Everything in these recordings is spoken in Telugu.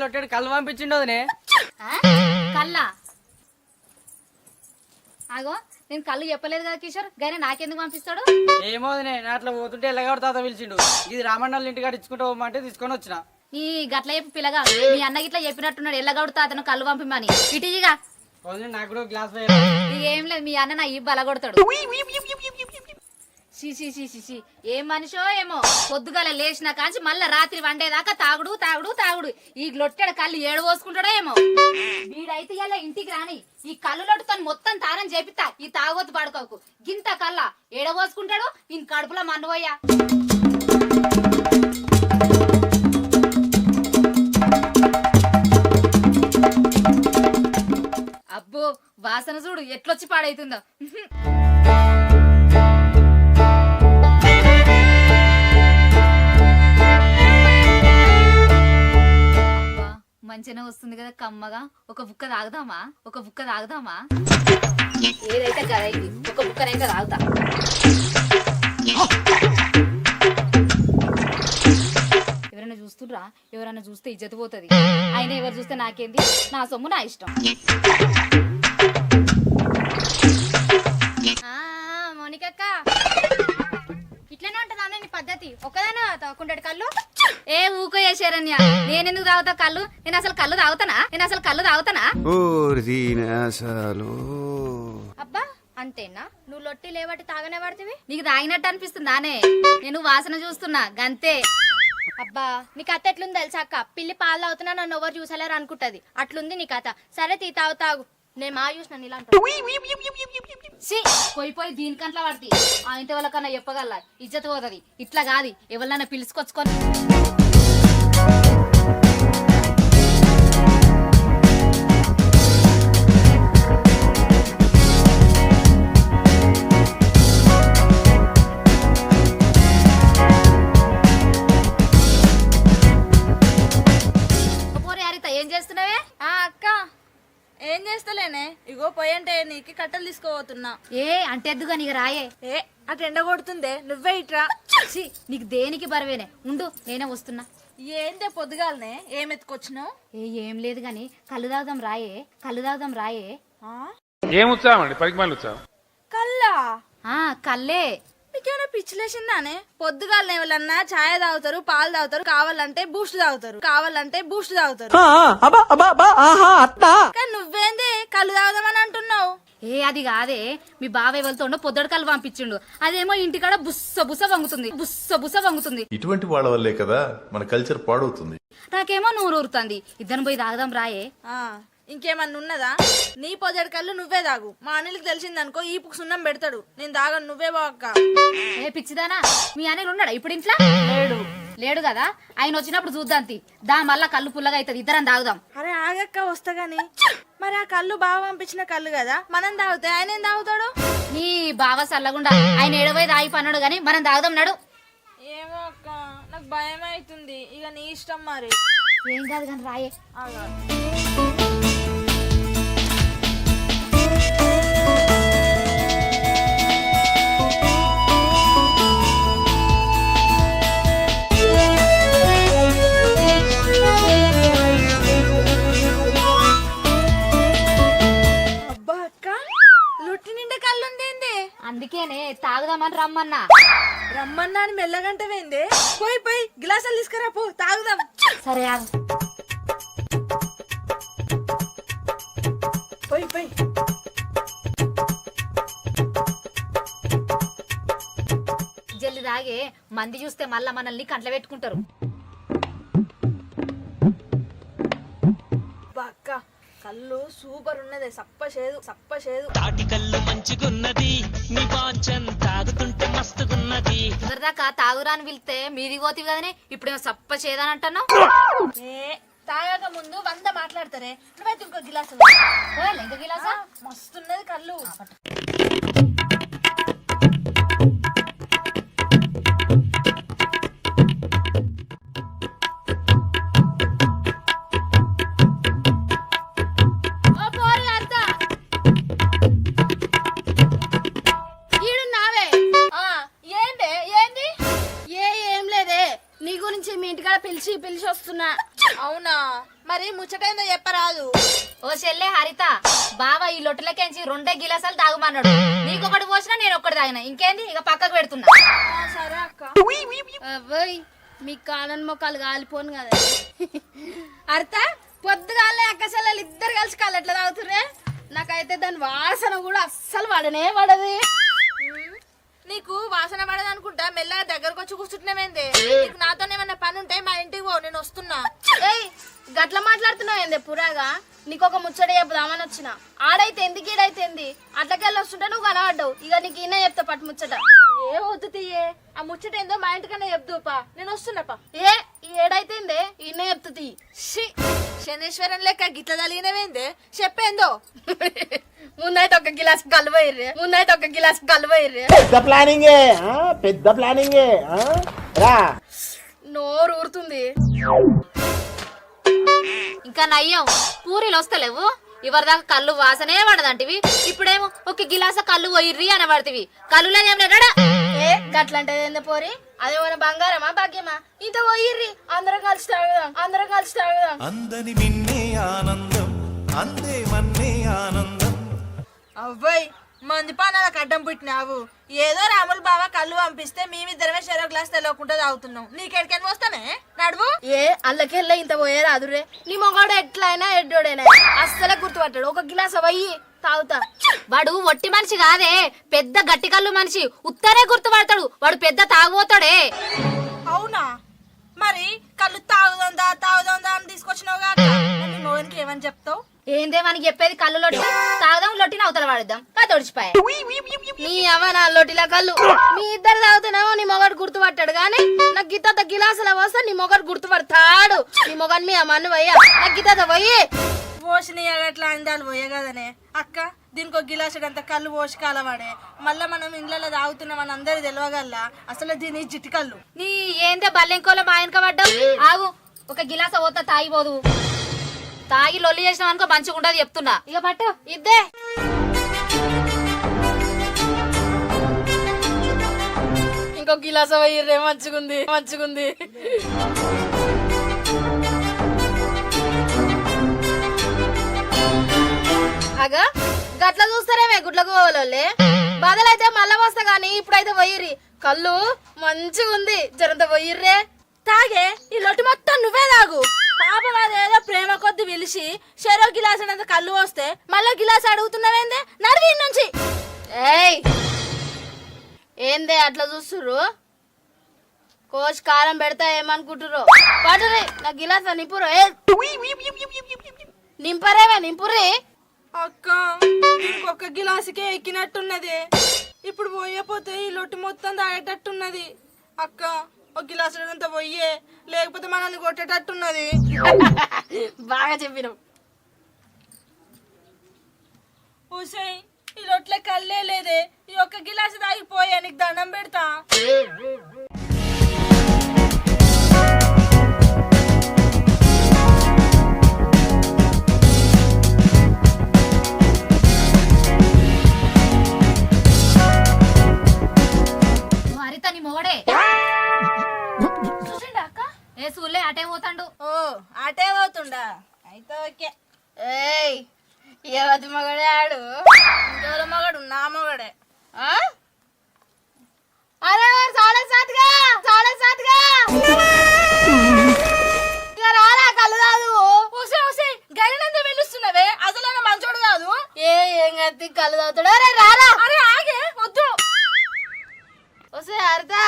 లొట్టెడు కళ్ళు పంపించిండు వదినే. కల్లా ఆగో నేను కళ్ళు చెప్పలేదు కదా కిషోర్ గానే నాకెందుకు పంపిస్తాడు? ఏమో వదినే, నేను అట్లా పోతుంటే ఎల్లగాడు తాత పిలిచిండు. ఇది రామన్నోళ్ళ ఇంటికాడ ఇచ్చుకుంటూ పోమంటే తీసుకొని వచ్చిన. ఈ గట్ల చెప్పి పిల్లగా మీ అన్న గిట్లా చెప్పినట్టున్నాడు ఎల్లగౌడు తాతను కళ్ళు పంపిమని. ఇటీగా వదినే నాకు కూడా గ్లాస్ ఏం లేదు మీ అన్న నా ఈ బలగొడతాడు. షీ ఏం మనిషో ఏమో పొద్దుగాల లేచిన కాంచి మళ్ళా రాత్రి వండేదాకా తాగుడు తాగుడు తాగుడు. ఈ లొట్టెడ కళ్ళు ఏడు పోసుకుంటాడో ఏమో. వీడైతే ఇలా ఇంటికి రాని ఈ కళ్ళు లొట్టుతో మొత్తం తారం చేపిస్తా. ఈ తాగొద్దు పడుకోకు గింత కళ్ళ ఏడ పోసుకుంటాడు. ఈయన కడుపులో మన్నుపోయా. అబ్బో వాసన చూడు ఎట్లొచ్చి పాడైతుందో. మంచిగా వస్తుంది కదా కమ్మగా. ఒక బుక్క తాగుదామా? ఒక బుక్క తాగుదామా? ఏదైతే కదా ఇది ఒక బుక్కనైతే తాగుతా. ఎవరైనా చూస్తుండ్రా? ఎవరైనా చూస్తే ఇజ్జత్ పోతుంది. అయినా ఎవరు చూస్తే నాకేంది, నా సొమ్ము నా ఇష్టం. మోనికక్క ఇట్లనే ఉంటుందా నీ పద్ధతి? ఒక్కదానే తాగుకుంటాడు కళ్ళు? ఏ ఊకో చేశారన్య, నేనెందుకు తాగుతా కళ్ళు? నేను అసలు కళ్ళు తాగుతానా? అబ్బా అంతేనా? నువ్వు లొట్టి లేవట్టి తాగనే పడుతుంది. నీకు తాగినట్టు అనిపిస్తుందానే? నేను వాసన చూస్తున్నా గంతే. అబ్బా నీ కథ ఎట్లుంది తెలుసా అక్క? పిల్లి పాలు తాగుతున్నా నన్ను ఎవరు చూసలేరు అనుకుంటది. అట్లుంది నీ కథ. సరే తాగు. నేను మా చూసిన ఇలా పోయి దీనికంట్లా పడుతుంది. ఆ ఇంటి వాళ్ళకన్నా చెప్పగల ఇజ్జత్ పోతుంది. ఇట్లా కాదు ఎవరినైనా పిలుచుకొచ్చుకొని. ఏం చేస్తున్నావే? అక్క ఏం చేస్తలేనే, ఇగో పోయంటే నీకు కట్టలు తీసుకోబోతున్నా. ఏ అంటే ఎద్దుగా నీకు రాయే. ఏ అటు ఎండ కొడుతుందే, నువ్వే ఇట్రా. నీకు దేనికి బరవేనే ఉండు, నేనే వస్తున్నా. ఏందే పొద్దుగాలనే ఏం ఎత్తుకొచ్చినావు? ఏం లేదు గాని కళ్ళు తాగుదాం రాయే. ఏం ఉత్సాహం అండి, పనికి మళ్ళీ ఉత్సాహం. కల్లా? కల్లే. మీకేమైనా పిచ్చిలేసిందానే? పొద్దుగాలనే ఎవరన్నా ఛాయ్ తాగుతారు, పాలు తాగుతారు, కావాలంటే బూస్ట్ తాగుతారు. కానీ నువ్వేంది కళ్ళు తాగుదామని అంటున్నావు? అది కాదే, మీ బావ ఎవరితోండో పొద్దుడు కళ్ళు పంపించిండు. అదేమో ఇంటికాడ బుస్స వంగుతుంది. ఇటువంటి వాళ్ళ వల్లే కదా మన కల్చర్ పాడవుతుంది. నాకేమో నూరు ఊరుతుంది. ఇద్దరు పోయి తాగదాం రాయే. ఇంకేమన్నా ఉన్నదా? నీ పొద్దుడు కళ్ళు నువ్వే తాగు. మా అనిల్కి తెలిసిందనుకో ఈ పుక్ సున్నం పెడతాడు. నేను తాగను, నువ్వే బాక్క. ఏ పిచ్చిదానా, మీ అనిల్ ఉన్నాడా ఇప్పుడు ఇంట్లో? లేడు కదా. ఆయన వచ్చినప్పుడు చూద్దాం దా, మళ్ళా కళ్ళు పుల్లగా అవుతుంది. ఇద్దరం తాగుదాం. అరే ఆగక్క వస్తా గాని. మరి ఆ కళ్ళు బాగా పంపించిన కళ్ళు కదా, మనం తాగుతాయి. ఆయన ఏం తాగుతాడు? నీ బావ సల్లగుండా ఆయన ఏడవై తాగి పన్నాడు గాని మనం తాగుదాం నడు. ఏమో అక్క నాకు భయం అవుతుంది. ఇక నీ ఇష్టం మరి. ఏం కాదు కానీ రాయే. అందుకేనే తాగుదామని రమ్మన్నా అని మెల్లగంట వేందే. పోయి గ్లాసులు తీసుకురా పో, తాగుదాం. సరే పోయి జల్లి తాగే. మంది చూస్తే మళ్ళా మనల్ని కంట్ల పెట్టుకుంటారు. అక్క కళ్ళు సూపర్ ఉన్నదే, సప్పచేదు. తాటి కళ్ళు మంచిగున్నది, నీ బాంచన్ తాగుతుంటే మస్తుగున్నది. ఇవరిదాకా తాగురాని పిలితే మీది పోతివి కదనే, ఇప్పుడేమో సప్ప చేదని అంటున్నావు. తాగాక ముందు 100 మాట్లాడతారే. నువ్వైతే ఇంకో గిలాసు. ఇంకో గిలాసా? మస్తున్నది కళ్ళు. పిలిచి వస్తున్నా. అవునా? మరి ముచ్చటైందో చెప్పరాదు. ఓ చెల్లె హరిత, బావ ఈ లొట్టలకెంచి 2 గిలాసాలు తాగమన్నాడు. నీకొకటి పోసినా నేను ఒక్కటి తాగిన. ఇంకేంది, ఇక పక్కకు పెడుతున్నా. సరే అక్క. అవ్వయ్ మీ కాలం మొక్కలు కాలిపోను కదా. అర్థ పొద్దుగాలే అక్క చెల్లెలు ఇద్దరు కలిసి కాళ్ళు ఎట్లా తాగుతుర్రే? నాకైతే దాని వాసన కూడా అస్సలు పడనే పడది. నీకు వాసన పడదనుకుంటా మెల్లగా దగ్గరకు వచ్చి కూర్చుంటున్నావేంది? నీకు నాతోనేమన్నా పని ఉంటే మా ఇంటికి పో, నేను వస్తున్నా. ఏయ్ గట్ల మాట్లాడుతున్నావు ఏందే పురాగా? నీకు ఒక ముచ్చట చెప్పుదామని వచ్చిన. ఆడైతే ఎందుకు ఈడైతే ఏంది? అట్లకెళ్ళి వస్తుంటే నువ్వు కనబడ్డావు. ఇక నీకు ఈయన చెప్తా పట్టు ముచ్చట. ఏ వద్దు తీయే, ఆ ముచ్చట ఏందో మా ఇంటికన్నా చెప్దుపా, నేను వస్తున్నాపా. ఏ ఈ ఏడైతేందే ఈయన చెప్తుంది. శనేశ్వరం లెక్క గిట్ల తలిగినవేందే, చెప్పేందో. ముందైతే ఒక గిలాస్ కలువయ్యే, ముందైతే ఒక గిలాస్ కలువయ్యే. పెద్ద ప్లానింగే రా. నోరు ఊరుతుంది. ఇంకా నయ్యం, పూరీలు వస్తలేవు. ఇవరిదాకా కళ్ళు వాసనే పడదంటివి, ఇప్పుడేమో ఒక గిలాస కళ్ళు పోయిర్రి అనబడితివి. కళ్ళు లేదేం లేడా? ఏ గట్లంటే ఏందో పోరి? అదేమన్నా బంగారమా భాగ్యమా? ఇంత పోయిర్రి, అందరం కలిసి తాగుదాం, అందరం కలిసి తాగుదాం. అందని మిన్నే ఆనందం అందే మన్నే ఆనందం. అవ్వయ్ మంది పానాలకు అడ్డం పుట్టినావు. ఏదో రాములు బావ కళ్ళు పంపిస్తే మేమిద్దరమే చెరో గ్లాస్ తెలియకుండా తాగుతున్నాం. నీకెడికని వస్తానే నడువు. ఏ అల్లకెళ్ళ ఇంత పోయే రాదురే. నీ మొగాడు ఎట్లయినా ఎడ్డోడైనా అస్సలే గుర్తుపట్టాడు. ఒక గిలాస్ అవ్వయి తాగుతా. వాడు ఒట్టి మనిషి కాదే, పెద్ద గట్టి కళ్ళు మనిషి. ఉత్తరే గుర్తుపడతాడు. వాడు పెద్ద తాగుపోతాడే. అవునా? మరి కళ్ళు తాగుదా అని తీసుకొచ్చినావుగా. నీ మొగనికి ఏమని చెప్తావు? ఏందే మనకి చెప్పేది? కళ్ళు లొట్టి తాగుదాం, లొట్టిని అవతల వాడిద్దాం. తొడిచిపోయా నీ అవ్వ నా లోటిలా కళ్ళు. మీ ఇద్దరు తాగుతున్నావో నీ మొగాడు గుర్తుపట్టాడు. కానీ నాకు గిత్త గిలాసుల వస్తే నీ మొగాడు గుర్తుపడతాడు. నీ మొగాని మీ అమ్మని పోయా నాకు గిత్త పోయి పోషిని అట్లా అందాలు పోయే కదనే అక్క. దీనికి ఒక గిలాసుడంత కళ్ళు పోసి కాలవాడే. మళ్ళా మనం ఇండ్లలో తాగుతున్నామని అందరికి తెలియగల్లా. అసలు దీని జిట్టి కళ్ళు. నీ ఏందే బల్లెంకోలో మా వెనక పడ్డావు? ఆగు, ఒక గిలాస పోతా తాగిపోదు. తాగి లొల్లి చేసినావు అనుకో మంచిగా ఉండదు చెప్తున్నా. ఇక పట్టు ఇద్దే. ఇంకో గిలాస పోయిర్రే, మంచిగుంది మంచిగుంది. అగా గట్ల చూస్తారేమే గుడ్లకు పోవాలోళ్ళే. బదలైతే మళ్ళా వస్తా గానీ ఇప్పుడైతే పోయిర్రి. కళ్ళు మంచిగుంది, జరంత పోయిర్రే. తాగే ఈ లొట్టి మొత్తం నువ్వే తాగు. పాపం అదేదో ప్రేమ కొద్ది పిలిచి చెరో గిలాస్ అంత కళ్ళు వస్తే మళ్ళీ గిలాస్ అడుగుతున్నావేందే? నడివి నుంచి. ఏయ్ ఏందే అట్లా చూస్తుర్రు? కోచ్ కారం పెడతా ఏమనుకుంటుర్రు? పడురే నా గిలాస నింపురు. నింపరేవే నింపురే. అక్క ఇంకొక గిలాసుకే ఎక్కినట్టున్నది. ఇప్పుడు పోయపోతే ఈ లొట్టి మొత్తం తాగేటట్టున్నది. అక్క ఒక గిలాసు అంతా పోయే, లేకపోతే మనల్ని కొట్టేటట్టున్నది. బాగా చెప్పినావు. ఊసై ఈ లొట్ల కల్లే లేదే. ఈ ఒక్క గిలాసు తాగిపోయా, నీకు దండం పెడతా. హరిత నీ మొగడే చూసిండా అక్క? ఏ సూళ్ళే అటే పోతాండు. ఓ అటే పోతుండా? అయితే ఓకే. ఏయ్ ఎవరి మగడే ఆడు? ఇంకెవరి మగడు? నా మగడే. అరే సాడే సాత్గా ఇక రారా కళ్ళు తాగు. గైనంతా పిలుస్తున్నావే, అసలు మంచోడు కాదు. ఏం కత్తి కళ్ళు తాగుతాడు? అరే రారా. అరే ఆగే వద్దు. వస్తే అర్థా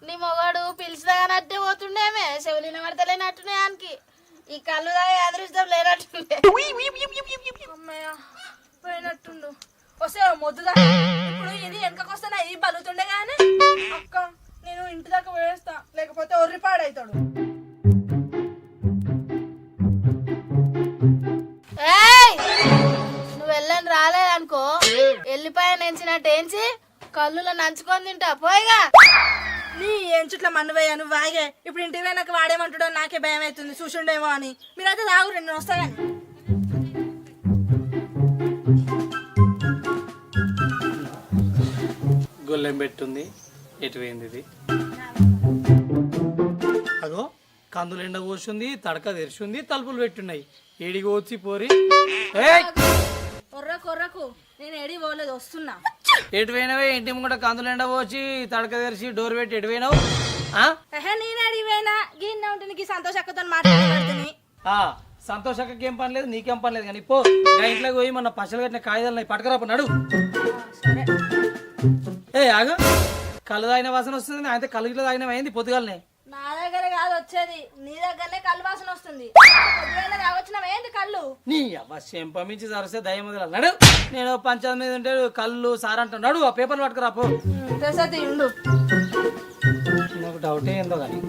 నీ మొగాడు పిలిచినట్టే పోతుండేమే. చెవులిన పడతలేనట్టునే ఆయనకి. ఈ కళ్ళు తాగే అదృష్టం లేనట్టుండే. అమ్మయ్య పోయినట్టుండు. వస్తే మొద్దుదా. ఇప్పుడు ఇది వెనకొస్తే ఈ బలుతుండే గానీ. అక్క నేను ఇంటి దాకా వేస్తా, లేకపోతే ఒర్రి పాడైతాడు. ఏయ్ నువ్వు వెళ్ళని రాలేదనుకో, ఎల్లిపాయ నెంచినట్టు ఏంచి కళ్ళులో నంచుకొని తింటా పోయిగా. నీ ఏం చుట్ల మన్ను వేయా నువ్వు వాగే. ఇప్పుడు ఇంటికి పోయి నాకు వాడేమంటాడో నాకే భయం అవుతుంది. చూసుండేమో అని. మీరైతే తాగు, నేను వస్తా గాని. గొల్లెం పెట్టుంది, ఎటు పోయింది ఇది? అగో కందులు ఎండ పోసింది, తడక తెరిచింది, తలుపులు పెట్టున్నాయి. ఏడికి వచ్చి పోరి కొర్రకు నేను ఎడి పోలేదు, వస్తున్నా. ఎటు పోయినవే? ఇంటి ముంగట కందులు ఎండ పోసి తడక తెరిచి డోర్ పెట్టి ఎటు పోయినావు? నేను అడిగిపోయినా గిన్నె ఉంటుంది సంతోష్ అక్కతో మాట్లాడుతుంది. సంతోషకి ఏం పని లేదు, నీకేం పని లేదు. కానీ పో ఇంట్లోకి పోయి మన పచ్చలు కట్టిన కాగితాలు పట్టుకురాపు నడు. ఆగు, కళ్ళు తాగిన వాసన వస్తుంది. అయితే కళ్ళు గిట్ల తాగిన అయింది పొద్దుగాలనే. నా దగ్గర కాదు వచ్చేది, నీ దగ్గరనే కళ్ళు వాసన వస్తుంది. వచ్చినవేంది కళ్ళు? నీ అవ్వ చెంపమించి సరిస్తే దయ్యం వదిలా నడు. నేను పంచాయతీ మీద ఉంటే కళ్ళు సార్ అంటాను. నడు, ఆ పేపర్లు పట్టుకురాపు. ఉండు, నాకు డౌటే ఏందో కానీ.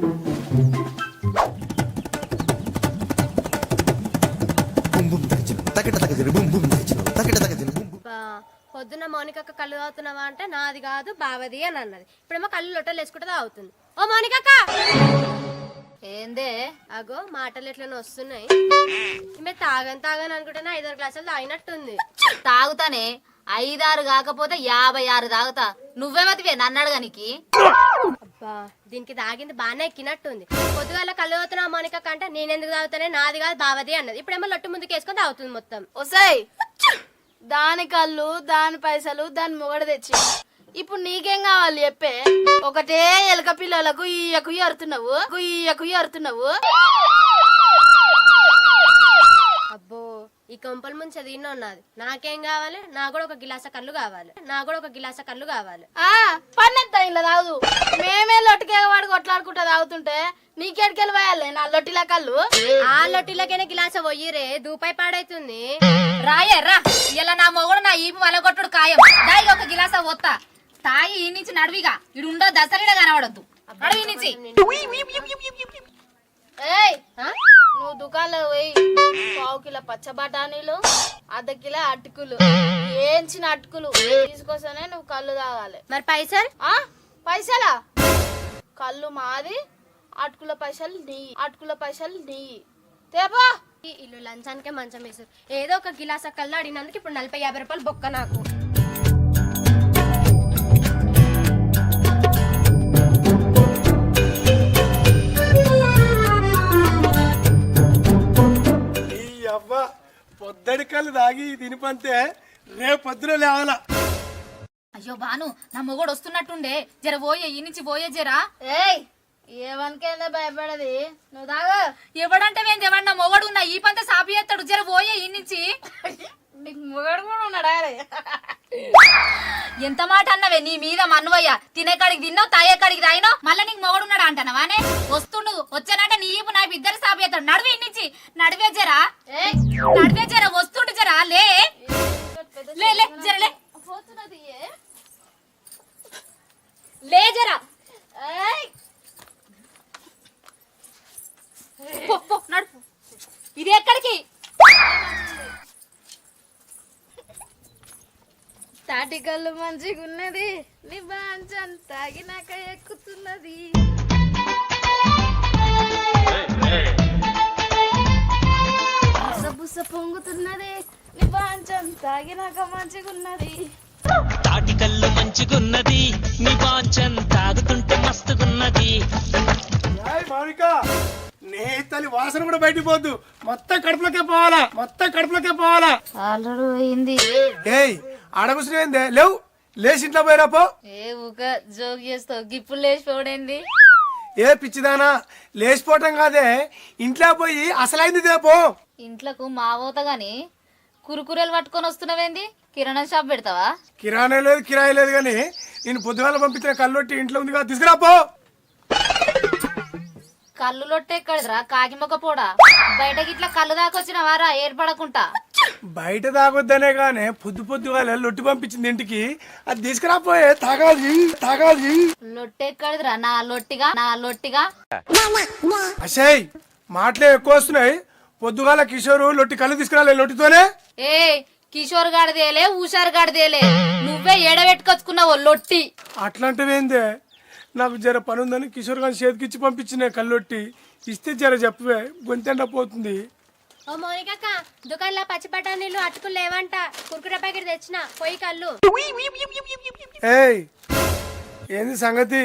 పొద్దున్న మౌనికక్క కళ్ళు తాగుతున్నావా అంటే నాది కాదు బావది అని అన్నది. ఇప్పుడేమో కళ్ళు లొట్టలు వేసుకుంటే తాగుతుంది. ఓ మౌనికక్క, ఏందే అగో మాటలు ఎట్లనే వస్తున్నాయి. ఈమె తాగని అనుకుంటేనే 5-6 గ్లాసులు తాగినట్టుంది. తాగుతానే 5-6 కాకపోతే 56 తాగుతా. నువ్వేమతివే నన్ను అడగనికి? అబ్బా, దీనికి తాగింది బాగానే ఎక్కినట్టుంది. పొద్దుగాల కళ్ళు తాగుతున్నావు మౌనికక్క అంటే నేనెందుకు తాగుతానే, నాది కాదు బావది అన్నది. ఇప్పుడేమో లొట్టు ముందుకు వేసుకొని తాగుతుంది మొత్తం. ఒసాయ్, దాని కళ్ళు, దాని పైసలు, దాని మొగడు తెచ్చి ఇప్పుడు నీకేం కావాలి చెప్పే? ఒకటే ఎలక పిల్లలకు ఇయ్యకు ఎరుతున్నావు. అబ్బో, ఈ కొంపల ముంచి చదివిన ఉన్నది. నాకేం కావాలి? నాకు కూడా ఒక గిలాస కళ్ళు కావాలి. పన్నెత్తా ఇలా తాగుదు. మేమే లొట్టికే వాడు కొట్లాడుకుంటా తాగుతుంటే నీకెడికెళ్ళి పోయాలి నా లొట్టిల కళ్ళు? ఆ లొట్టిలకైనా గిలాస పోయిరే, దూపాయి పాడైతుంది. రాయర్రా, ఇలా నా మొగుడు నా ఈపు వలగొట్టుడు ఖాయం. దాయి ఒక గిలాస వత్తా తాగి ఈ నుంచి నడివిగా ఇడు ఉండో దసరిగా కనబడద్దు. నడివి నుంచి ఏయ్, నువ్వు దుకాణంలో పోయి 1/4 కిలో పచ్చ బఠానీలు, 1/2 కిలో అటుకులు, ఏంచిన అటుకులు తీసుకొస్తేనే నువ్వు కళ్ళు తాగాలి. మరి పైసలు? పైసలా? కళ్ళు మాది, అటుకుల పైసలు నీ తేపా. ఈ ఇల్లు లంచానికే మంచం వేసారు. ఏదో ఒక గిలాస కళ్ళు అడిగినందుకు ఇప్పుడు 40-50 రూపాయలు బొక్క నాకు. పొద్దడి కళ్ళు తాగి తినిపంతే రేపు పొద్దున లేవాలా. అయ్యో బాను, నా మొగుడు వస్తున్నట్టుండే, జర పోయే ఈ నుంచి పోయే జరా. ఏయ్, ఏమనికైందా భయపడది? నువ్వు తాగు. ఎవడంటే వేంది? ఎవడు నా మొగడు ఉన్నా ఈ పంత సాపి చేస్తాడు. జర పోయే ఈ నుంచి. నీకు మొగడు కూడా ఉన్నాడా? ఎంత మాట అన్నవే నీ మీద మన్నువయ్య. తినే కాడికి తిన్నావు, తాగే కాడికి తాగినావు, మళ్ళీ నీకు మొగడు ఉన్నాడు అంటానవానే? వస్తుండు, వచ్చానంటే నీ ఈపు నా ఇద్దరు సాపి చేస్తాడు. నడివే ఈ నుంచి, నడివే జరా, వస్తుండు జరా. లే జర లే జరా. నడుపు. ఇది ఎక్కడికి? తాటి కళ్ళు మంచిగా ఉన్నది, నీ బాంచం తాగినాక ఎక్కుతున్నది. బుస పొంగుతున్నది, నీ బాంచం తాగినాక మంచిగా ఉన్నది. తాటి కళ్ళు మంచిగున్నది, నీ బాంచం తాగుతుంటే మస్తుగున్నది. నేతలి వాసన కూడా బయటికి పోద్దు, మొత్తం కడుపులోకే పోవాలా. ఆల్రెడీ అయింది. ఏయ్, అడగుసినైందే లేవు, లేచి ఇంట్లో పోయిరా పో. ఏ ఊక జోక్ చేస్తావు, గిప్పులు లేచిపోవడేంది? ఏ పిచ్చిదానా, లేచిపోవటం కాదే, ఇంట్లో పోయి అసలైంది దేపో. ఇంట్లోకు మావోత గాని కురుకురేలు పట్టుకొని వస్తున్నావేంది? కిరాణా షాప్ పెడతావా? కిరాణా లేదు, కిరాయి లేదు గాని నేను పొద్దుగాల పంపించిన కళ్ళొట్టి ఇంట్లో ఉంది కదా, తీసుకురాపో. కళ్ళు లొట్టే ఎక్కడరా కాకిమొక్క పోడా? బయటకి ఇట్లా కళ్ళు దాకొచ్చిన వారా ఏర్పడకుంటా. బయట తాగొద్దనే గానే పొద్దుగాల లొట్టి పంపించింది ఇంటికి, అది తీసుకురాపోయే, తాగాలి. లొట్టెక్కడిదిరా నా లొట్టిగా? అషయ్, మాటలే ఎక్కువ వస్తున్నాయి. పొద్దుగాల కిషోరు లొట్టి కళ్ళు తీసుకురాలే లొట్టితోనే. ఏ కిషోర్ గాడిదేలే, ఉషార్ గాడిదేలే, నువ్వే ఎడబెట్టుకొచ్చుకున్నావు లొట్టి. అట్లాంటివేందే, నాకు జర పని ఉందని కిషోర్ గారి చేతికిచ్చి పంపించిన కళ్ళొట్టి, ఇస్తే జర చెప్పవే, గొంతెండ పోతుంది. ఓ మౌనికక్క, దుకాణంలో పచ్చి బఠానీలు అటుకులు లేవంట, కుర్కురే ప్యాకెట్ తెచ్చిన, పోయి కళ్ళు. ఏయ్, ఏంది సంగతి?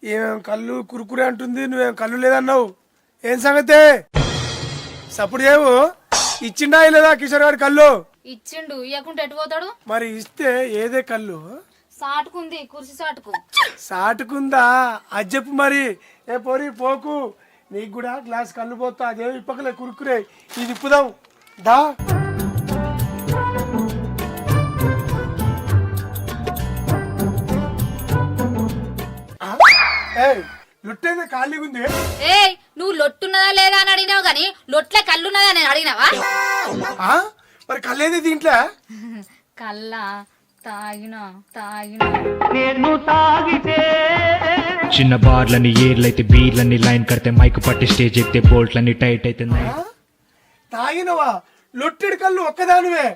ఏమేం కళ్ళు కురుకురే అంటుంది, నువ్వేం కళ్ళు లేదన్నావు, ఏం సంగతే సప్పుడు ఏమో ఇచ్చిండా లేదా కిషోర్ గారి కళ్ళు? ఇచ్చిండు, ఇయ్యకుంటే ఎటు పోతాడు? మరి ఇస్తే ఏదే కళ్ళు? సాటుకుంది, కుర్చీ సాటుకు. సాటుకుందా అది చెప్పు మరి. ఏ పోరి పోకు, నీకు కూడా గ్లాస్ కళ్ళు పోతా. అదేమి ఇప్పకలే కురుకురే, ఇది ఇప్పుదాం దా. లొట్టేదే ఖాళీగా ఉంది. ఏయ్, నువ్వు లొట్టున్నదా లేదా అని అడిగినావు గాని లొట్లే కళ్ళున్నదా నేను అడిగినావా? మరి కళ్ళేది దీంట్లో? కళ్ళ తాగినా చిన్న బార్లని ఏర్లైతే బీర్లని లైన్ కడితే మైక్ పట్టి స్టేజ్ ఎక్కితే బోల్ట్లని టైట్ అయితే తాగినవా? లొట్టెడు కళ్ళు ఒక్కదానివే?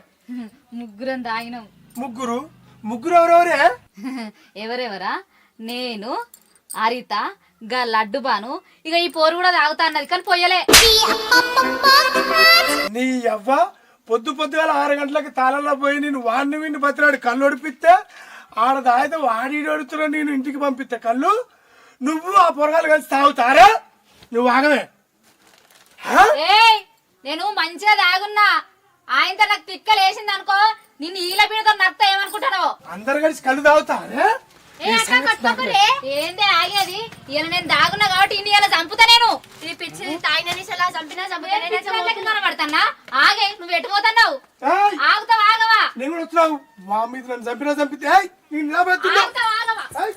ముగ్గురం తాగినాం. ముగ్గురు? ముగ్గురు ఎవరెవరే? ఎవరెవరా? నేను, హరిత, గా లడ్డుబాను, ఇక ఈ పోరు కూడా తాగుతా అన్నది కానీ పోయలే. నీ అవ్వ పొద్దు పొద్దుగాల 6 గంటలకి తాళంలో పోయి నేను వాడిని విండి బతిరాడు కళ్ళు ఒడిపిస్తే ఆడ దాయితే వాడి అడుగుతున్నా, నేను ఇంటికి పంపిస్తే కళ్ళు. నువ్వు ఆ పొరగాలు కలిసి తాగుతారా? నువ్వు ఆగమే. ఏయ్, నేను మంచిగా తాగున్నా. ఆయనతో నాకు తిక్కలు వేసింది అనుకో, నిన్ను ఈల పీడతో నడుతా ఏమనుకుంటానో. అందరు కలిసి కళ్ళు తాగుతారా? ఏందే ఆగేది? ఇలా నేను దాగున్నా కాబట్టి ఇండియాలో చంపుతా నేను. ఇది పిచ్చి తాగిన చంపుతా పడతానా? ఆగే, నువ్వు ఎట్టుపోతున్నావు? ఏయ్, ఆగుతావా? ఆగవా? నేను కూడా వచ్చినావు మా మీద నన్ను చంపినా చంపితే ఏయ్, నేను నిలబెడుతున్నా. ఆగుతావా? ఆగవా? ఏయ్,